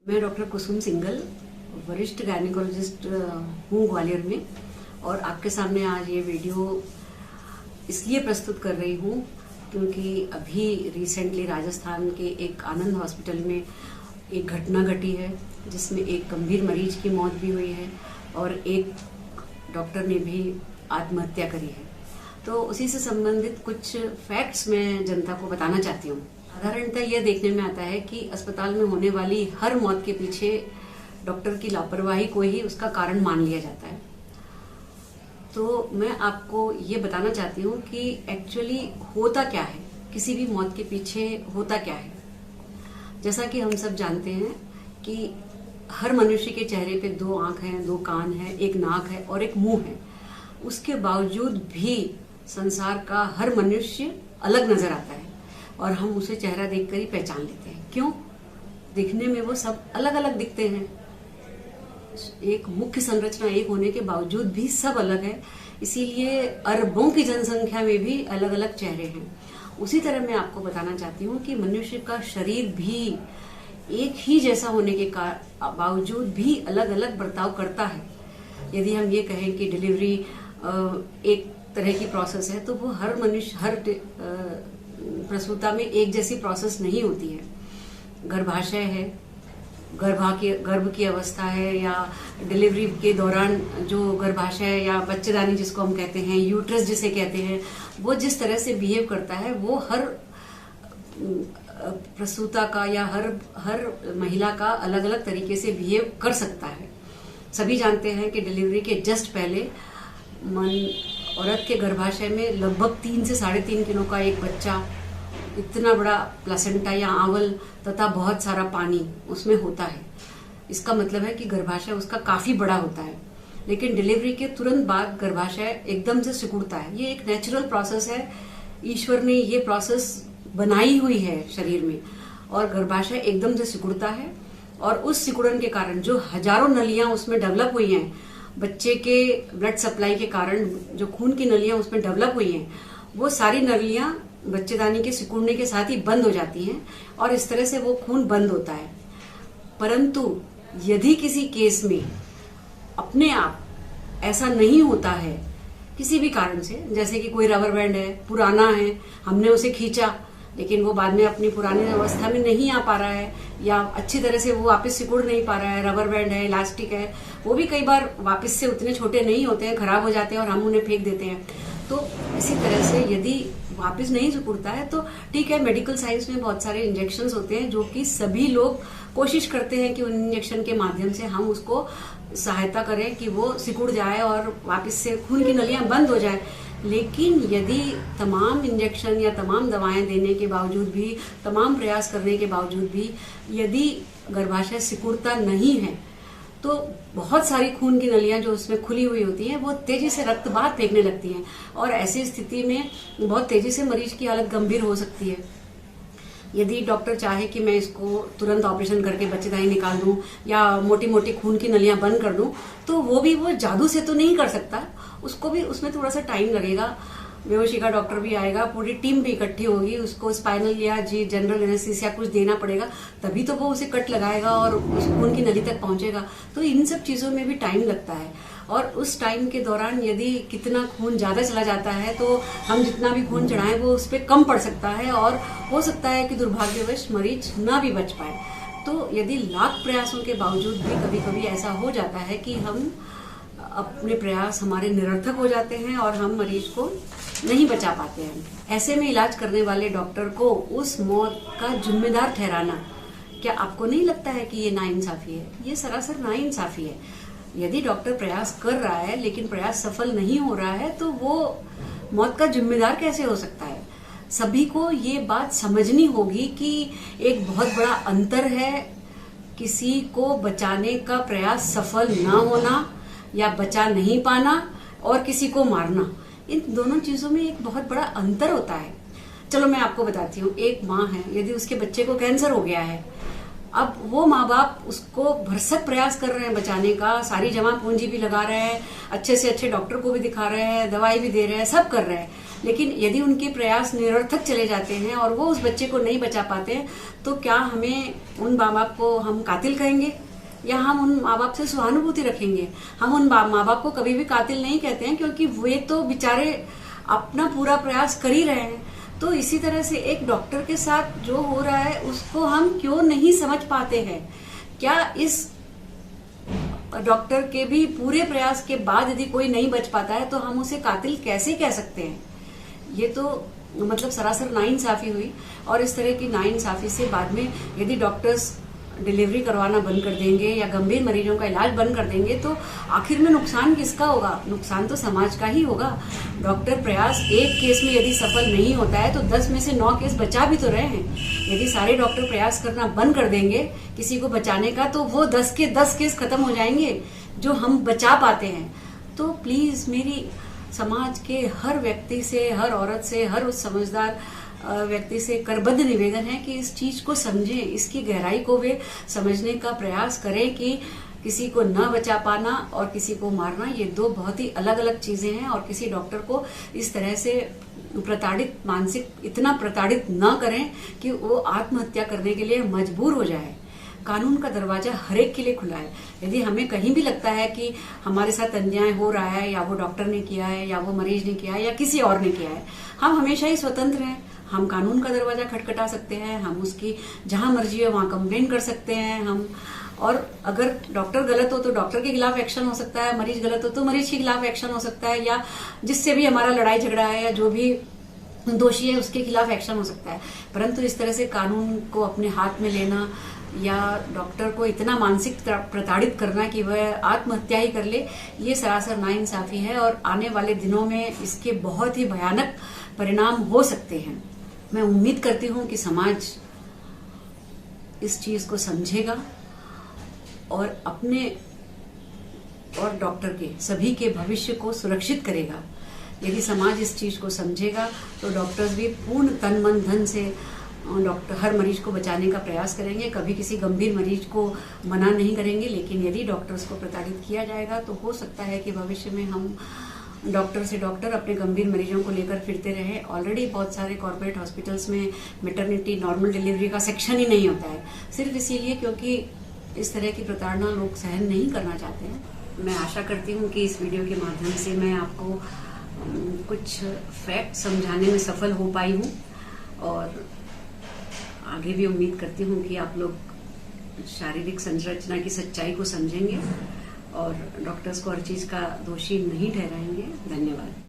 मैं डॉक्टर कुसुम सिंघल, वरिष्ठ गायनिकोलॉजिस्ट हूँ ग्वालियर में। और आपके सामने आज ये वीडियो इसलिए प्रस्तुत कर रही हूँ क्योंकि अभी रिसेंटली राजस्थान के एक आनंद हॉस्पिटल में एक घटना घटी है जिसमें एक गंभीर मरीज की मौत भी हुई है और एक डॉक्टर ने भी आत्महत्या करी है। तो उसी से संबंधित कुछ फैक्ट्स मैं जनता को बताना चाहती हूँ। साधारणतः यह देखने में आता है कि अस्पताल में होने वाली हर मौत के पीछे डॉक्टर की लापरवाही को ही उसका कारण मान लिया जाता है। तो मैं आपको ये बताना चाहती हूँ कि एक्चुअली होता क्या है, किसी भी मौत के पीछे होता क्या है। जैसा कि हम सब जानते हैं कि हर मनुष्य के चेहरे पे 2 आंख हैं, 2 कान हैं, 1 नाक है और 1 मुंह है। उसके बावजूद भी संसार का हर मनुष्य अलग नजर आता है और हम उसे चेहरा देखकर ही पहचान लेते हैं। क्यों? दिखने में वो सब अलग अलग दिखते हैं। एक मुख्य संरचना एक होने के बावजूद भी सब अलग है, इसीलिए अरबों की जनसंख्या में भी अलग अलग चेहरे हैं। उसी तरह मैं आपको बताना चाहती हूँ कि मनुष्य का शरीर भी एक ही जैसा होने के बावजूद भी अलग अलग बर्ताव करता है। यदि हम ये कहें कि डिलीवरी एक तरह की प्रोसेस है, तो वो हर मनुष्य हर प्रसूता में एक जैसी प्रोसेस नहीं होती है। गर्भाशय है, गर्भ की अवस्था है, या डिलीवरी के दौरान जो गर्भाशय या बच्चेदानी जिसको हम कहते हैं, यूट्रस जिसे कहते हैं, वो जिस तरह से बिहेव करता है वो हर प्रसूता का या हर महिला का अलग अलग तरीके से बिहेव कर सकता है। सभी जानते हैं कि डिलीवरी के जस्ट पहले औरत के गर्भाशय में लगभग 3 से 3.5 किलो का एक बच्चा, इतना बड़ा प्लेसेंटा या आंवल तथा बहुत सारा पानी उसमें होता है। इसका मतलब है कि गर्भाशय उसका काफी बड़ा होता है। लेकिन डिलीवरी के तुरंत बाद गर्भाशय एकदम से सिकुड़ता है। ये एक नेचुरल प्रोसेस है, ईश्वर ने ये प्रोसेस बनाई हुई है शरीर में। और गर्भाशय एकदम से सिकुड़ता है और उस सिकुड़न के कारण जो हजारों नलियां उसमें डेवलप हुई हैं, बच्चे के ब्लड सप्लाई के कारण जो खून की नलियां उसमें डेवलप हुई हैं, वो सारी नलियां बच्चेदानी के सिकुड़ने के साथ ही बंद हो जाती हैं और इस तरह से वो खून बंद होता है। परंतु यदि किसी केस में अपने आप ऐसा नहीं होता है किसी भी कारण से, जैसे कि कोई रबर बैंड है, पुराना है, हमने उसे खींचा लेकिन वो बाद में अपनी पुरानी अवस्था में नहीं आ पा रहा है, या अच्छी तरह से वो वापस सिकुड़ नहीं पा रहा है, रबर बैंड है, इलास्टिक है, वो भी कई बार वापस से उतने छोटे नहीं होते हैं, खराब हो जाते हैं और हम उन्हें फेंक देते हैं। तो इसी तरह से यदि वापस नहीं सिकुड़ता है तो ठीक है, मेडिकल साइंस में बहुत सारे इंजेक्शंस होते हैं जो कि सभी लोग कोशिश करते हैं कि उन इंजेक्शन के माध्यम से हम उसको सहायता करें कि वो सिकुड़ जाए और वापस से खून की नलियां बंद हो जाए। लेकिन यदि तमाम इंजेक्शन या तमाम दवाएं देने के बावजूद भी, तमाम प्रयास करने के बावजूद भी यदि गर्भाशय सिकुड़ता नहीं है, तो बहुत सारी खून की नलियां जो उसमें खुली हुई होती हैं वो तेजी से रक्त बाहर फेंकने लगती हैं और ऐसी स्थिति में बहुत तेजी से मरीज की हालत गंभीर हो सकती है। यदि डॉक्टर चाहे कि मैं इसको तुरंत ऑपरेशन करके बच्चेदानी निकाल दूं या मोटी मोटी खून की नलियां बंद कर दूं, तो वो जादू से तो नहीं कर सकता। उसको भी उसमें थोड़ा सा टाइम लगेगा। बेहोशी का डॉक्टर भी आएगा, पूरी टीम भी इकट्ठी होगी, उसको स्पाइनल या जनरल एनेस्थीसिया कुछ देना पड़ेगा, तभी तो वो उसे कट लगाएगा और उस खून की नली तक पहुंचेगा। तो इन सब चीजों में भी टाइम लगता है और उस टाइम के दौरान यदि कितना खून ज्यादा चला जाता है तो हम जितना भी खून चढ़ाएं वो उस पर कम पड़ सकता है और हो सकता है कि दुर्भाग्यवश मरीज ना भी बच पाए। तो यदि लाख प्रयासों के बावजूद भी कभी कभी ऐसा हो जाता है कि हम अपने प्रयास हमारे निरर्थक हो जाते हैं और हम मरीज को नहीं बचा पाते हैं। ऐसे में इलाज करने वाले डॉक्टर को उस मौत का जिम्मेदार ठहराना, क्या आपको नहीं लगता है कि ये नाइंसाफी है? ये सरासर नाइंसाफी है। यदि डॉक्टर प्रयास कर रहा है लेकिन प्रयास सफल नहीं हो रहा है तो वो मौत का जिम्मेदार कैसे हो सकता है? सभी को ये बात समझनी होगी कि एक बहुत बड़ा अंतर है किसी को बचाने का प्रयास सफल ना होना या बचा नहीं पाना और किसी को मारना। इन दोनों चीजों में एक बहुत बड़ा अंतर होता है। चलो मैं आपको बताती हूँ। एक माँ है, यदि उसके बच्चे को कैंसर हो गया है, अब वो माँ बाप उसको भरसक प्रयास कर रहे हैं बचाने का, सारी जमा पूंजी भी लगा रहे हैं, अच्छे से अच्छे डॉक्टर को भी दिखा रहे हैं, दवाई भी दे रहे हैं, सब कर रहे हैं, लेकिन यदि उनके प्रयास निरर्थक चले जाते हैं और वो उस बच्चे को नहीं बचा पाते हैं, तो क्या हमें उन माँ बाप को हम कातिल कहेंगे या हम उन माँ बाप से सहानुभूति रखेंगे? हम उन माँ बाप को कभी भी कातिल नहीं कहते हैं, क्योंकि वे तो बेचारे अपना पूरा प्रयास कर ही रहे हैं। तो इसी तरह से एक डॉक्टर के साथ जो हो रहा है उसको हम क्यों नहीं समझ पाते हैं? क्या इस डॉक्टर के भी पूरे प्रयास के बाद यदि कोई नहीं बच पाता है तो हम उसे कातिल कैसे कह सकते हैं? ये तो मतलब सरासर नाइंसाफी हुई। और इस तरह की नाइंसाफी से बाद में यदि डॉक्टर्स डिलीवरी करवाना बंद कर देंगे या गंभीर मरीजों का इलाज बंद कर देंगे तो आखिर में नुकसान किसका होगा? नुकसान तो समाज का ही होगा। डॉक्टर प्रयास एक केस में यदि सफल नहीं होता है तो 10 में से 9 केस बचा भी तो रहे हैं। यदि सारे डॉक्टर प्रयास करना बंद कर देंगे किसी को बचाने का तो वो 10 के 10 केस खत्म हो जाएंगे जो हम बचा पाते हैं। तो प्लीज मेरी समाज के हर व्यक्ति से, हर औरत से, हर उस समझदार व्यक्ति से करबद्ध निवेदन है कि इस चीज को समझें, इसकी गहराई को वे समझने का प्रयास करें कि किसी को न बचा पाना और किसी को मारना ये दो बहुत ही अलग अलग चीजें हैं। और किसी डॉक्टर को इस तरह से प्रताड़ित, मानसिक इतना प्रताड़ित न करें कि वो आत्महत्या करने के लिए मजबूर हो जाए। कानून का दरवाजा हर एक के लिए खुला है। यदि हमें कहीं भी लगता है कि हमारे साथ अन्याय हो रहा है, या वो डॉक्टर ने किया है, या वो मरीज ने किया है, या किसी और ने किया है, हम हमेशा ही स्वतंत्र हैं। हम कानून का दरवाजा खटखटा सकते हैं, हम उसकी जहां मर्जी हो वहां कंप्लेन कर सकते हैं हम। और अगर डॉक्टर गलत हो तो डॉक्टर के खिलाफ एक्शन हो सकता है, मरीज गलत हो तो मरीज के खिलाफ एक्शन हो सकता है, या जिससे भी हमारा लड़ाई झगड़ा है या जो भी दोषी है उसके खिलाफ एक्शन हो सकता है। परंतु इस तरह से कानून को अपने हाथ में लेना या डॉक्टर को इतना मानसिक प्रताड़ित करना कि वह आत्महत्या ही कर ले, ये सरासर नाइंसाफी है। और आने वाले दिनों में इसके बहुत ही भयानक परिणाम हो सकते हैं। मैं उम्मीद करती हूं कि समाज इस चीज को समझेगा और अपने और डॉक्टर के सभी के भविष्य को सुरक्षित करेगा। यदि समाज इस चीज को समझेगा तो डॉक्टर्स भी पूर्ण तन मन धन से डॉक्टर हर मरीज को बचाने का प्रयास करेंगे। कभी किसी गंभीर मरीज को मना नहीं करेंगे। लेकिन यदि डॉक्टर्स को प्रताड़ित किया जाएगा तो हो सकता है कि भविष्य में हम डॉक्टर से डॉक्टर अपने गंभीर मरीजों को लेकर फिरते रहे। ऑलरेडी बहुत सारे कॉर्पोरेट हॉस्पिटल्स में मैटरनिटी, नॉर्मल डिलीवरी का सेक्शन ही नहीं होता है, सिर्फ इसीलिए क्योंकि इस तरह की प्रताड़ना लोग सहन नहीं करना चाहते हैं। मैं आशा करती हूँ कि इस वीडियो के माध्यम से मैं आपको कुछ फैक्ट समझाने में सफल हो पाई हूँ, और आगे भी उम्मीद करती हूँ कि आप लोग शारीरिक संरचना की सच्चाई को समझेंगे और डॉक्टर्स को हर चीज का दोषी नहीं ठहराएंगे। धन्यवाद।